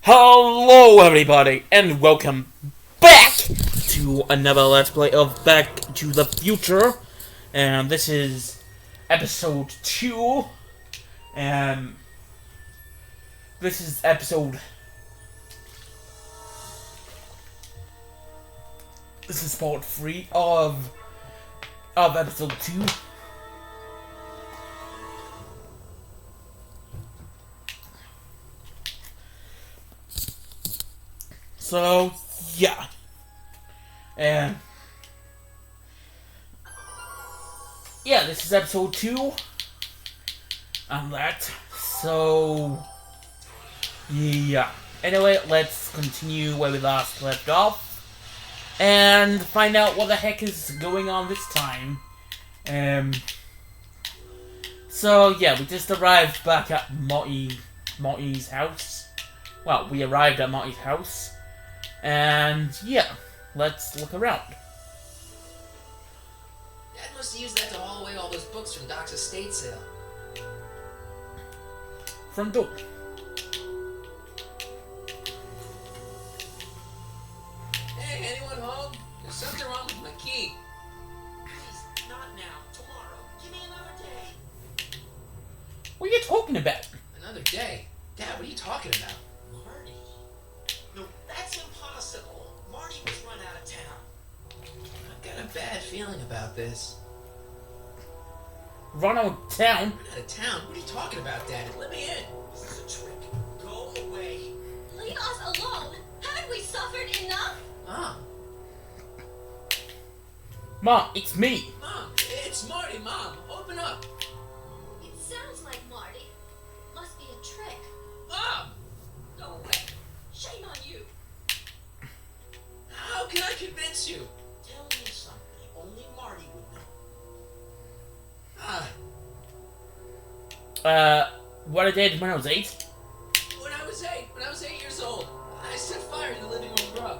Hello everybody, and welcome back to another Let's Play of Back to the Future. And this is episode 2, and this is part 3 of episode 2. So, yeah. And yeah, this is episode 2 on that. So, yeah. Anyway, let's continue where we last left off and find out what the heck is going on this time. So, yeah, we just arrived back at Marty's house. Well, we arrived at Marty's house. And, yeah, let's look around. Dad must have used that to haul away all those books from Doc's estate sale. Front door. Hey, anyone home? There's something wrong with my key. Please, not now. Tomorrow. Give me another day. What are you talking about? Another day? Dad, what are you talking about? Marty? No, that's impossible. Marty was run out of town. I've got a bad feeling about this. Run out of town? Run out of town? What are you talking about, Dad? Let me in. This is a trick. Go away. Leave us alone! Haven't we suffered enough? Mom. Mom, it's me. Mom, it's Marty, Mom. Open up. It sounds like Marty. Must be a trick. Mom! No way. Shame on you. How can I convince you? Tell me something only Marty would know. What I did when I was 8? When I was 8 years old, I set fire to the living room rug.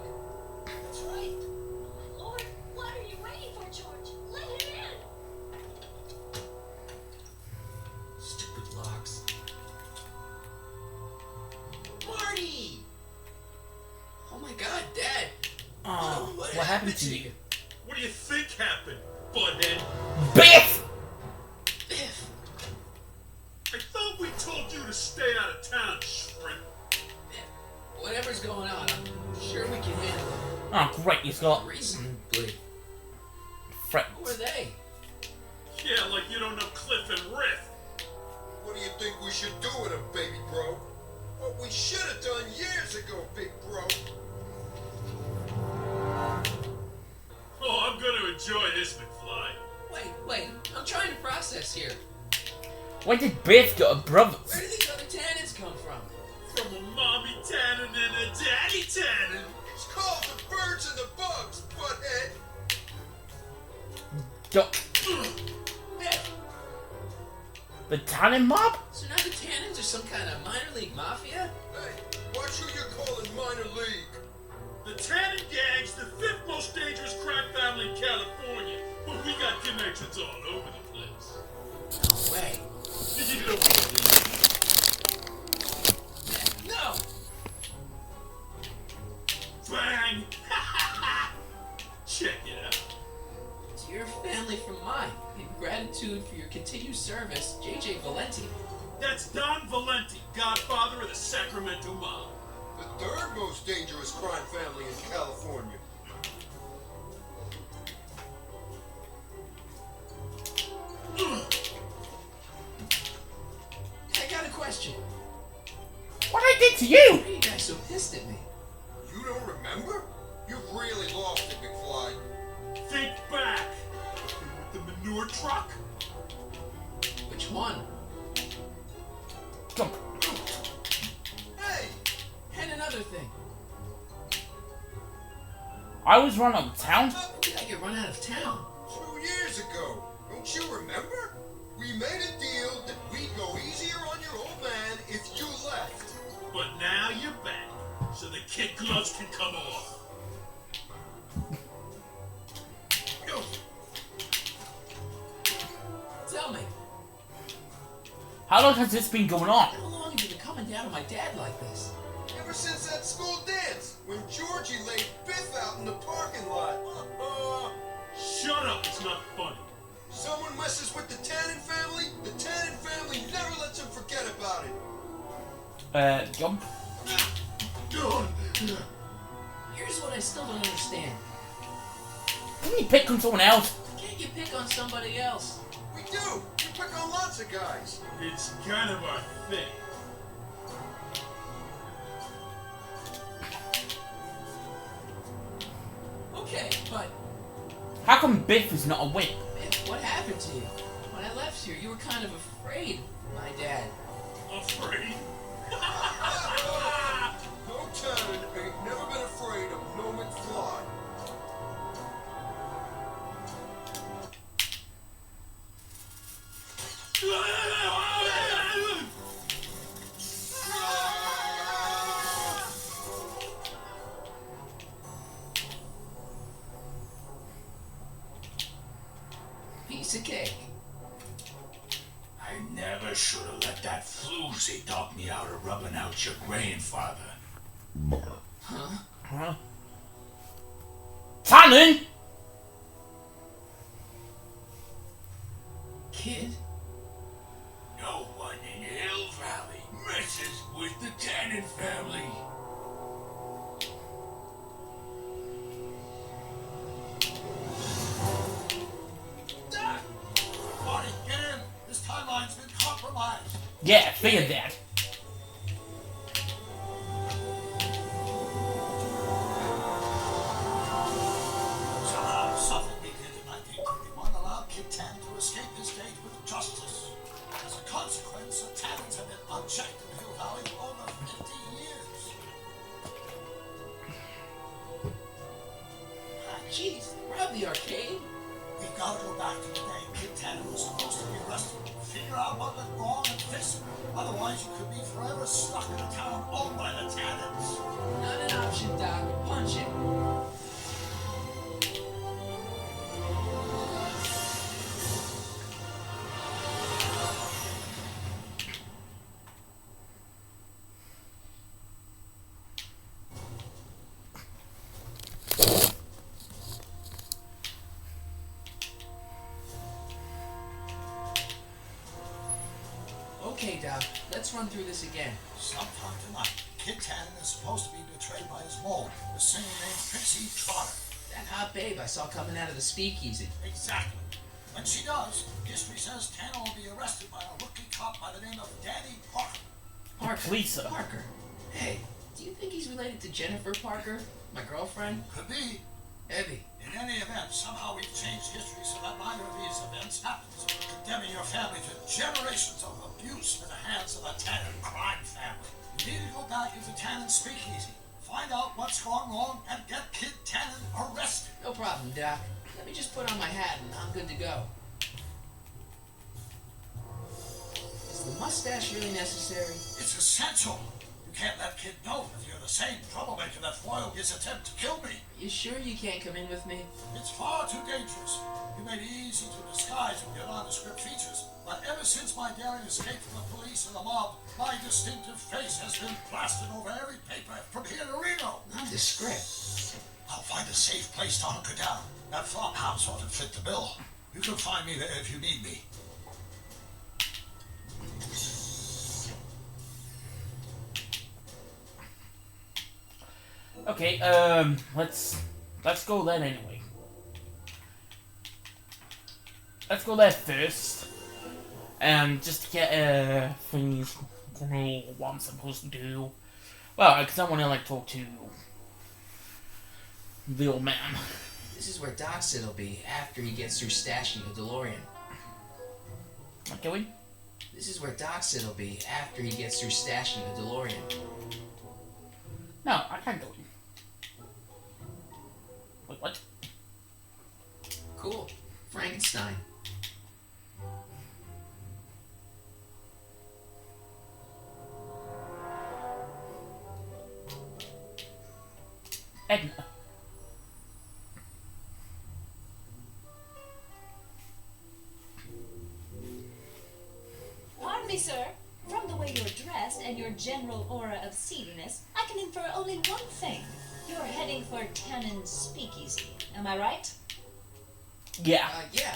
That's right. My lord, what are you waiting for, George? Let him in. Stupid locks. Marty! Oh my God, Dad! Oh, what happened to you? What do you think happened, butthead? Biff! Biff! I thought we told you to stay out of town, shrimp. Biff, whatever's going on, I'm sure we can handle it. Oh, great, he's got Reasonably. friends. Who are they? Yeah, like you don't know Cliff and Riff. What do you think we should do with him, baby bro? What we should have done years ago, big bro. Oh, I'm gonna enjoy this, McFly. Wait, I'm trying to process here. Why did Biff got a brother? Where do these other tannins come from? From a mommy Tannen and a daddy Tannen. It's called the birds and the bugs, butthead. Biff! The Tannen mob? So now the tannins are some kind of minor league mafia? Hey, watch who you're calling minor league. The Tannen gang's the 5th most dangerous crime family in California, but we got connections all over the place. No way. You don't believe No! Bang! Check it out. To your family from mine. In gratitude for your continued service, J.J. Valenti. That's Don Valenti, godfather of the Sacramento mob. The 3rd most dangerous crime family in California. I got a question. What I did to you? Why are you guys so pissed at me? You don't remember? You've really lost it, McFly. Think back. The manure truck? Which one? Jump. Hey! And another thing. I was run out of town? When did I get run out of town? 2 years ago. Don't you remember? We made a deal that we'd go easier on your old man if you left. But now you're back, so the kid gloves can come off. Tell me, How long has this been going on? how long have you been coming down on my dad like this? Ever since that school dance, when Georgie laid Biff out in the parking lot. Shut up, it's not funny. Someone messes with the Tannen family, the Tannen family never lets them forget about it. Jump. Here's what I still don't understand. Didn't you pick on someone else? Can't you pick on somebody else? We do. We pick on lots of guys. It's kind of our thing. Okay, but How come Biff is not a wimp? what happened to you? When I left here, you were kind of afraid, my dad. Afraid? No Tannen ain't never been afraid of no McFly. Piece of cake. I never should have let that floozy talk me out of rubbing out your grandfather. Huh? Tannen! Kid? No one in Hill Valley messes with the Tannen family. Marty, get in. This timeline's been compromised. Yeah, figured that. Somehow, something we did in 1931 allowed Kid Tannen to escape his fate with justice. As a consequence, the Tannens have been unchecked in Hill Valley for over 50 years. Jeez, rob the arcade? We've got to go back to the day Kid Tannen was supposed to be arrested, figure out what went wrong, and fix it. Otherwise, you could be forever stuck in a town owned by the Tannens. Not an option, Doc. Punch it. Okay, Doc. Let's run through this again. Sometime tonight, Kid Tannen is supposed to be betrayed by his mole, the singer named Pixie Trotter. That hot babe I saw coming out of the speakeasy. Exactly. When she does, history says Tannen will be arrested by a rookie cop by the name of Danny Parker. Parker. Lisa. Parker. Hey, do you think he's related to Jennifer Parker, my girlfriend? Could be. Evie. In any event, somehow we've changed history so that neither of these events happens, condemning your family to generations of abuse at the hands of the Tannen crime family. You need to go back into Tannen's speakeasy, find out what's gone wrong, and get Kid Tannen arrested. No problem, Doc. Let me just put on my hat and I'm good to go. Is the mustache really necessary? It's essential. You can't let Kid know that you're the same troublemaker that foiled his attempt to kill me. You sure you can't come in with me? It's far too dangerous. You may be easy to disguise with your nondescript features, but ever since my daring escape from the police and the mob, my distinctive face has been plastered over every paper from here to Reno. Nondescript. I'll find a safe place to hunker down. That farmhouse ought to fit the bill. You can find me there if you need me. Okay, let's go there anyway. Let's go there first. Just to get, things to know what I'm supposed to do. Well, because I want to, like, talk to the old man. This is where Doc said he'll be after he gets through stashing the DeLorean. Not going? This is where Doc said he'll be after he gets through stashing the DeLorean. No, I can't go in. Wait, what? Cool. Frankenstein. Edna. Pardon me, sir. From the way you're dressed and your general aura of seediness, I can infer only one thing. You're heading for Tannen's speakeasy. Am I right? Yeah. Yeah.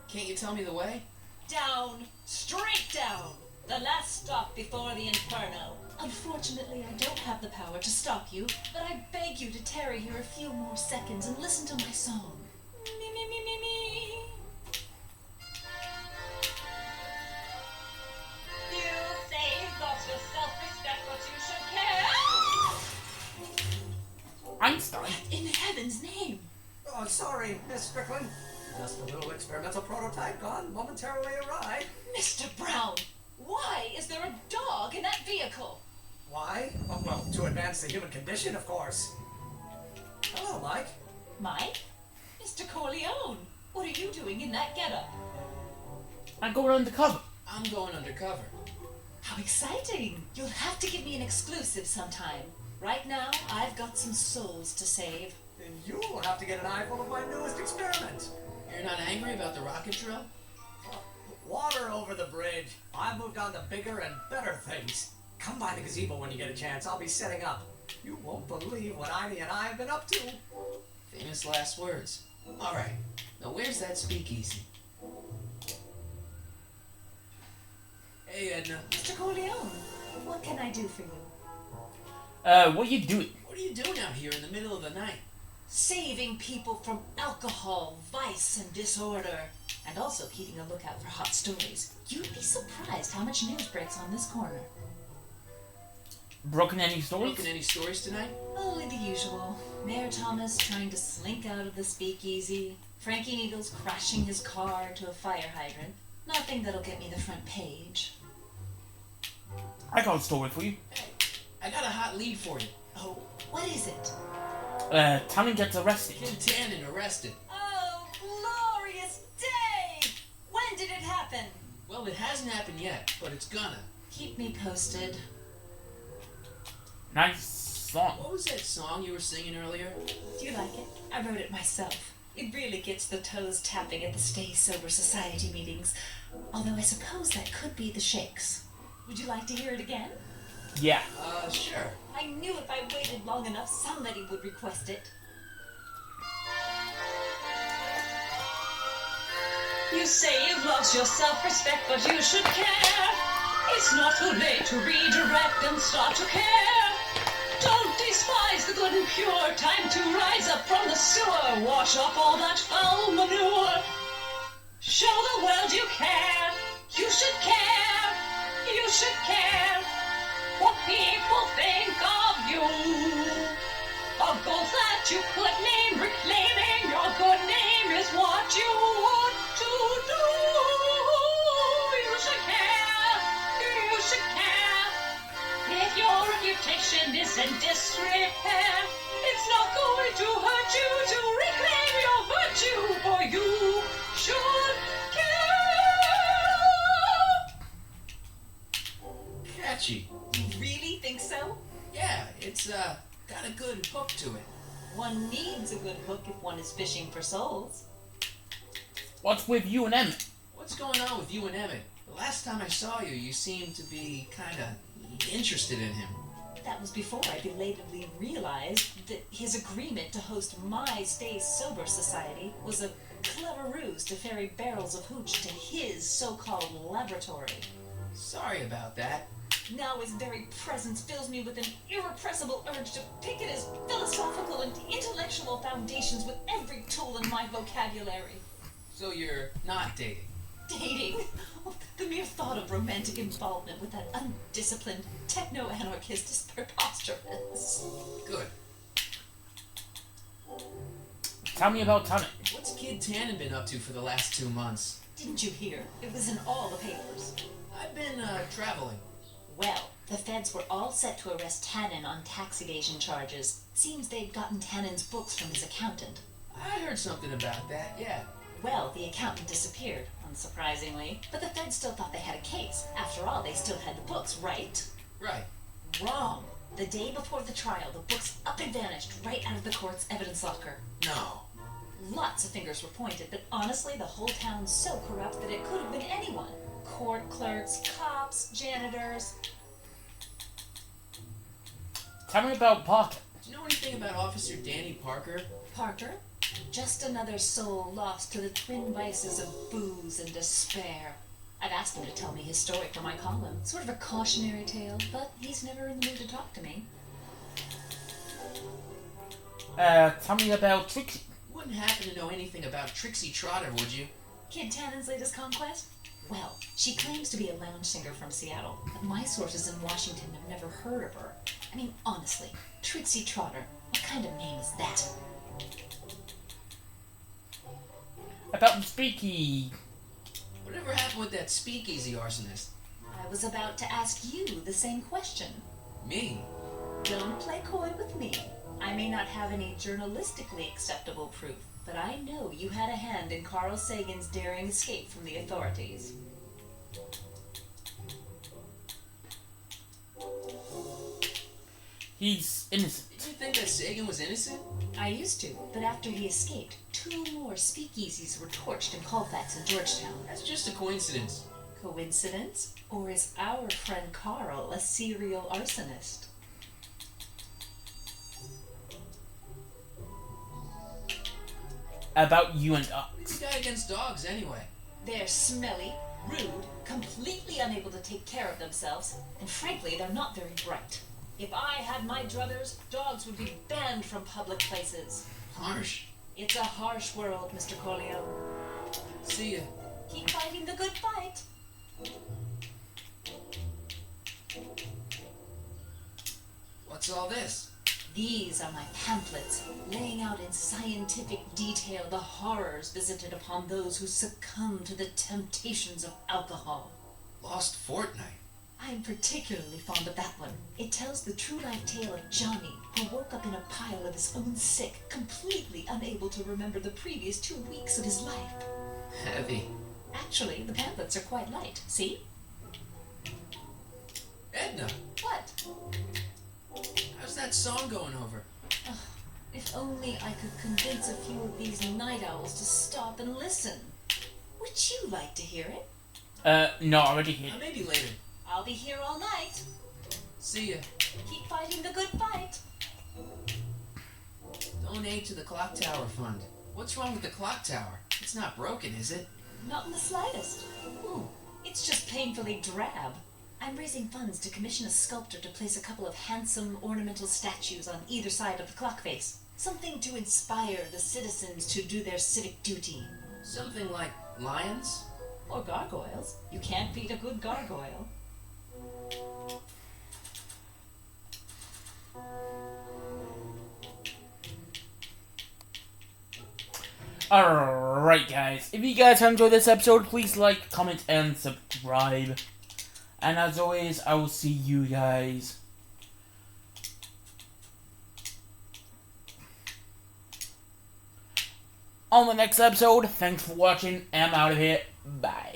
Can't you tell me the way? Down. Straight down. The last stop before the Inferno. Unfortunately, I don't have the power to stop you, but I beg you to tarry here a few more seconds and listen to my song. Me, me, me, me, me. You say you've lost your self-respect, but you should care. Einstein. In heaven's name. Oh, sorry, Miss Strickland. Just a little experimental prototype gone momentarily awry. Mr. Brown, why is there a dog in that vehicle? Why? Oh, well, to advance the human condition, of course. Hello, Mike. Mike? Mr. Corleone, what are you doing in that getup? I'm going undercover. I'm going undercover. How exciting! You'll have to give me an exclusive sometime. Right now, I've got some souls to save. And you will have to get an eyeful of my newest experiment. You're not angry about the rocket drill? Water over the bridge. I've moved on to bigger and better things. Come by the gazebo when you get a chance. I'll be setting up. You won't believe what Ivy and I have been up to. Famous last words. Alright, now where's that speakeasy? Hey, Edna. Mr. Corleone, what can I do for you? What are you doing? What are you doing out here in the middle of the night? Saving people from alcohol, vice, and disorder. And also keeping a lookout for hot stories. You'd be surprised how much news breaks on this corner. Broken any stories? Broken any stories tonight? Only the usual. Mayor Thomas trying to slink out of the speakeasy. Frankie Needles crashing his car to a fire hydrant. Nothing that'll get me the front page. I got a story for you. Hey, I got a hot lead for you. Oh, what is it? Tannen gets arrested. Kid Tannen arrested. Oh, glorious day! When did it happen? Well, it hasn't happened yet, but it's gonna. Keep me posted. Nice song. What was that song you were singing earlier? Do you like it? I wrote it myself. It really gets the toes tapping at the Stay Sober Society meetings. Although I suppose that could be the Shakes. Would you like to hear it again? Yeah. Sure. I knew if I waited long enough, somebody would request it. You say you've lost your self-respect, but you should care. It's not too late to redirect and start to care. Don't despise the good and pure. Time to rise up from the sewer. Wash off all that foul manure. Show the world you care. You should care. You should care. What people think of you. Of goals that you could name. Reclaiming your good name is what you want to do. You should care. You should care. If your reputation is in disrepair, it's not going to hurt you to reclaim your virtue, for you should care. Catchy. You really think so? Yeah, it's got a good hook to it. One needs a good hook if one is fishing for souls. What's with you and Emmett? What's going on with you and Emmett? The last time I saw you, you seemed to be kinda interested in him. That was before I belatedly realized that his agreement to host my Stay Sober Society was a clever ruse to ferry barrels of hooch to his so-called laboratory. Sorry about that. Now his very presence fills me with an irrepressible urge to pick at his philosophical and intellectual foundations with every tool in my vocabulary. So you're not dating? Dating? Oh, the mere thought of romantic involvement with that undisciplined techno-anarchist is preposterous. Good. Tell me about Tannen. What's Kid Tannen been up to for the last 2 months? Didn't you hear? It was in all the papers. I've been, traveling. Well, the feds were all set to arrest Tannen on tax evasion charges. Seems they'd gotten Tannen's books from his accountant. I heard something about that, yeah. Well, the accountant disappeared, unsurprisingly. But the feds still thought they had a case. After all, they still had the books, right? Right. Wrong. The day before the trial, the books up and vanished right out of the court's evidence locker. No. Lots of fingers were pointed, but honestly, the whole town's so corrupt that it could have been anyone. Court clerks, cops, janitors. Tell me about Parker. Do you know anything about Officer Danny Parker? Parker? Just another soul lost to the twin vices of booze and despair. I've asked him to tell me his story for my column. Sort of a cautionary tale, but he's never in the mood to talk to me. Tell me about Trixie. You wouldn't happen to know anything about Trixie Trotter, would you? Kid Tannen's latest conquest? Well, she claims to be a lounge singer from Seattle, but my sources in Washington have never heard of her. I mean, honestly, Trixie Trotter, what kind of name is that? About the Speaky. Whatever happened with that speakeasy arsonist? I was about to ask you the same question. Me? Don't play coy with me. I may not have any journalistically acceptable proof, but I know you had a hand in Carl Sagan's daring escape from the authorities. He's innocent. Did you think that Sagan was innocent? I used to, but after he escaped, 2 more speakeasies were torched in Colfax and Georgetown. That's just a coincidence. Coincidence? Or is our friend Carl a serial arsonist? About you and What's dogs. the guy against dogs, anyway? They're smelly, rude, completely unable to take care of themselves, and frankly, they're not very bright. If I had my druthers, dogs would be banned from public places. Harsh. It's a harsh world, Mr. Corleone. See ya. Keep fighting the good fight. What's all this? These are my pamphlets, laying out in scientific detail the horrors visited upon those who succumb to the temptations of alcohol. Lost Fortnight. I'm particularly fond of that one. It tells the true life tale of Johnny, who woke up in a pile of his own sick, completely unable to remember the previous 2 weeks of his life. Heavy. Actually, the pamphlets are quite light. See? Edna, What? how's that song going over? If only I could convince a few of these night owls to stop and listen. Would you like to hear it? No, already here. Maybe later. I'll be here all night. See ya. Keep fighting the good fight. Donate to the Clock Tower Fund. What's wrong with the clock tower? It's not broken, is it? Not in the slightest. Ooh. It's just painfully drab. I'm raising funds to commission a sculptor to place a couple of handsome ornamental statues on either side of the clock face. Something to inspire the citizens to do their civic duty. Something like lions? Or gargoyles. You can't beat a good gargoyle. Alright guys, if you guys enjoyed this episode, please like, comment, and subscribe. And as always, I will see you guys on the next episode. Thanks for watching, and I'm out of here. Bye.